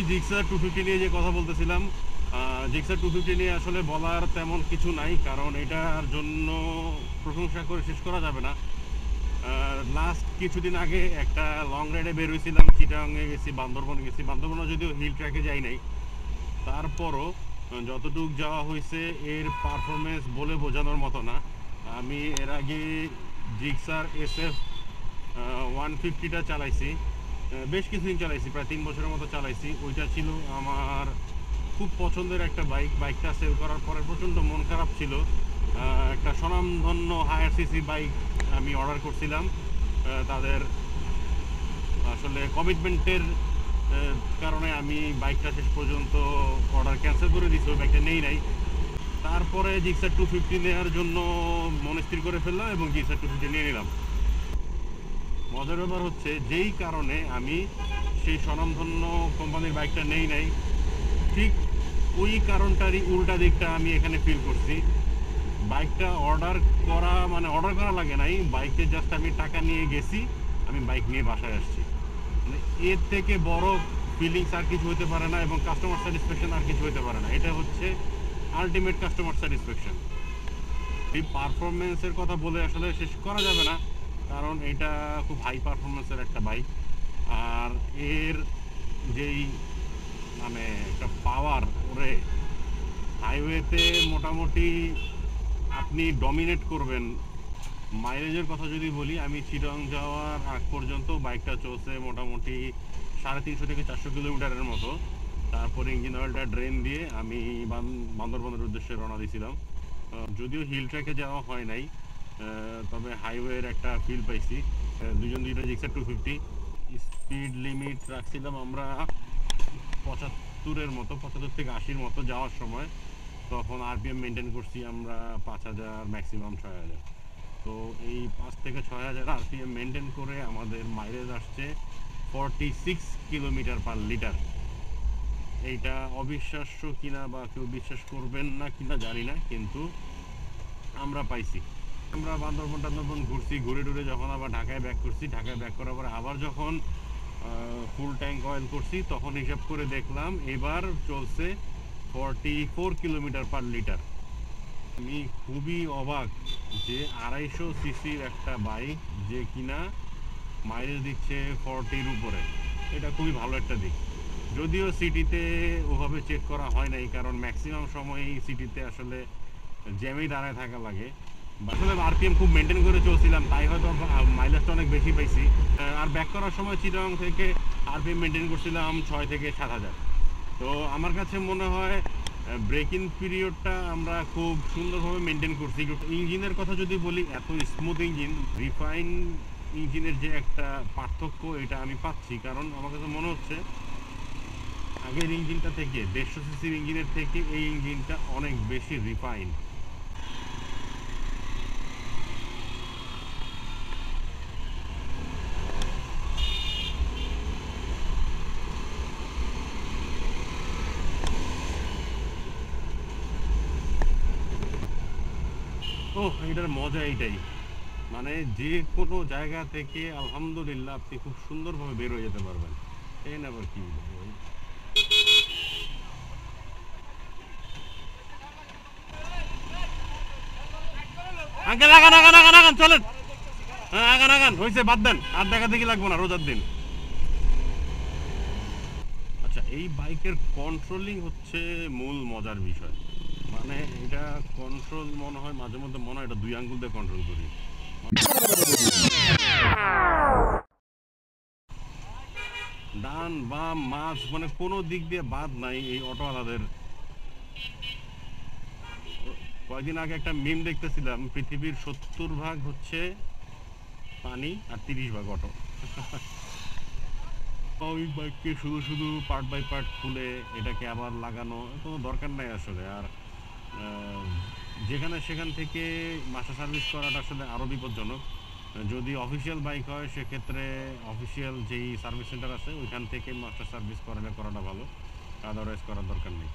Gixxer 250 নিয়ে যে কথা বলতেছিলাম, জিক্সার 250 নিয়ে আসলে বলার তেমন কিছু নাই, কারণ এটার জন্য প্রশংসা করে শেষ করা যাবে না। লাস্ট কিছুদিন আগে একটা লং রাইডে বের হয়েছিলাম, চিটাগাংয়ে গেছি, বান্দরবন গেছি। বান্দরবনে যদিও হিল ট্র্যাকে যাই নাই, তারপরও যতটুক যাওয়া হয়েছে এর পারফরমেন্স বলে বোঝানোর মতো না। আমি এর আগে জিক্সার SF 150টা চালাইছি, বেশ কিছুদিন চালাইছি, প্রায় 3 বছরের মতো চালাইছি। ওইটা ছিল আমার খুব পছন্দের একটা বাইক। বাইকটা সেল করার পরে প্রচণ্ড মন খারাপ ছিল। একটা স্বনামধন্য হায়ার সিসি বাইক আমি অর্ডার করছিলাম, তাদের আসলে কমিটমেন্টের কারণে আমি বাইকটা শেষ পর্যন্ত অর্ডার ক্যান্সেল করে দিয়েছি, ওই বাইকটা নেই নাই। তারপরে জিক্সার 250 নেওয়ার জন্য মন স্থির করে ফেললাম এবং জিক্সার 250 নিয়ে নিলাম। মজার ব্যাপার হচ্ছে, যেই কারণে আমি সেই স্বনামধন্য কোম্পানির বাইকটা নেই নাই, ঠিক ওই কারণটারই উল্টা দিকটা আমি এখানে ফিল করছি। বাইকটা অর্ডার করা লাগে নাই, বাইকে জাস্ট আমি টাকা নিয়ে গেছি, আমি বাইক নিয়ে বাসায় আসছি। মানে এর থেকে বড় ফিলিংস আর কিছু হতে পারে না, এবং কাস্টমার স্যাটিসফ্যাকশন আর কিছু হতে পারে না। এটা হচ্ছে আলটিমেট কাস্টমার স্যাটিসফ্যাকশন। এই পারফরমেন্সের কথা বলে আসলে শেষ করা যাবে না, কারণ এটা খুব হাই পারফরমেন্সের একটা বাইক। আর এর যেই একটা পাওয়ার, ওরে হাইওয়েতে মোটামুটি আপনি ডমিনেট করবেন। মাইলেজের কথা যদি বলি, আমি চিটাগাং যাওয়ার আগ পর্যন্ত বাইকটা চলছে মোটামুটি 350 থেকে 400 কিলোমিটারের মতো। তারপরে ইঞ্জিন অয়েলটা ড্রেন দিয়ে আমি বান্দরবনের উদ্দেশ্যে রওনা দিয়েছিলাম। যদিও হিল ট্র্যাকে যাওয়া হয় নাই, তবে হাইওয়ের একটা ফিল পাইছি। দুজন দুইটা জিক্সার 250, স্পিড লিমিট রাখছিলাম আমরা 75 থেকে 80-র মতো যাওয়ার সময়। তখন RPM মেনটেন করছি আমরা 5000, ম্যাক্সিমাম 6000। তো এই 5 থেকে 6000 RPM মেনটেন করে আমাদের মাইলেজ আসছে 46 কিলোমিটার পার লিটার। এইটা অবিশ্বাস্য কিনা বা কেউ বিশ্বাস করবেন না কিনা জানি না, কিন্তু আমরা পাইছি। আমরা বান্দরবন ঘুরছি, ঘুরে টুরে যখন আবার ঢাকায় ব্যাক করছি, ঢাকায় ব্যাক করার পরে আবার যখন ফুল ট্যাঙ্ক অয়েল করছি, তখন হিসাব করে দেখলাম এবার চলছে 44 কিলোমিটার পার লিটার। আমি খুবই অবাক যে 250 সিসির একটা বাইক যে কিনা মাইলেজ দিচ্ছে 40-র উপরে, এটা খুবই ভালো একটা দিক। যদিও সিটিতে ওভাবে চেক করা হয় নাই, কারণ ম্যাক্সিমাম সময়ই সিটিতে আসলে জ্যামেই দাঁড়ায় থাকা লাগে। আসলে RPM খুব মেনটেন করে চলছিলাম, তাই হয়তো মাইলেজটা অনেক বেশি পাইছি। আর ব্যাক করার সময় চিটাগাং থেকে RPM মেনটেন করছিলাম 6 থেকে 7000। তো আমার কাছে মনে হয় ব্রেক ইন পিরিয়ডটা আমরা খুব সুন্দরভাবে মেনটেন করছি। ইঞ্জিনের কথা যদি বলি, এত স্মুথ ইঞ্জিন, রিফাইন ইঞ্জিনের যে একটা পার্থক্য, এটা আমি পাচ্ছি। কারণ আমার কাছে মনে হচ্ছে আগের ইঞ্জিনটা থেকে, 150 সিসির ইঞ্জিনের থেকে এই ইঞ্জিনটা অনেক বেশি রিফাইন। এটার মজা এইটাই, মানে যে কোনো জায়গা থেকে আলহামদুলিল্লাহ আপনি খুব সুন্দরভাবে বের হয়ে যেতে পারবেন। এই না আবার কি আগান আগান আগান আগান আগান চলেন। হ্যাঁ আগান আগান, হয়েছে, বাদ দেন, আর দেখা দেখি লাগবো না রোজার দিন। আচ্ছা, এই বাইকের কন্ট্রোলিং হচ্ছে মূল মজার বিষয়। মানে এটা কন্ট্রোল মনে হয় মাঝে মধ্যে মনে হয় এটা 2 আঙ্গুল দিয়ে কন্ট্রোল করি। ডান বাম মাঝ মানে কোনো দিক দিয়ে বাদ নাই এই অটোওয়ালাদের। কয়েকদিন আগে একটা মিম দেখতেছিলাম, পৃথিবীর 70 ভাগ হচ্ছে পানি আর 30 ভাগ অটো। স্বাভাবিক বাইককে শুধু শুধু পার্ট বাই পার্ট খুলে এটাকে আবার লাগানো কোনো দরকার নাই আসলে। আর যেখানে সেখান থেকে মাস্টার সার্ভিস করাটা আসলে আরও বিপজ্জনক। যদি অফিসিয়াল বাইক হয় সেক্ষেত্রে অফিসিয়াল যেই সার্ভিস সেন্টার আছে ওইখান থেকে মাস্টার সার্ভিস করাটা ভালো, আদারওয়াইজ করার দরকার নেই।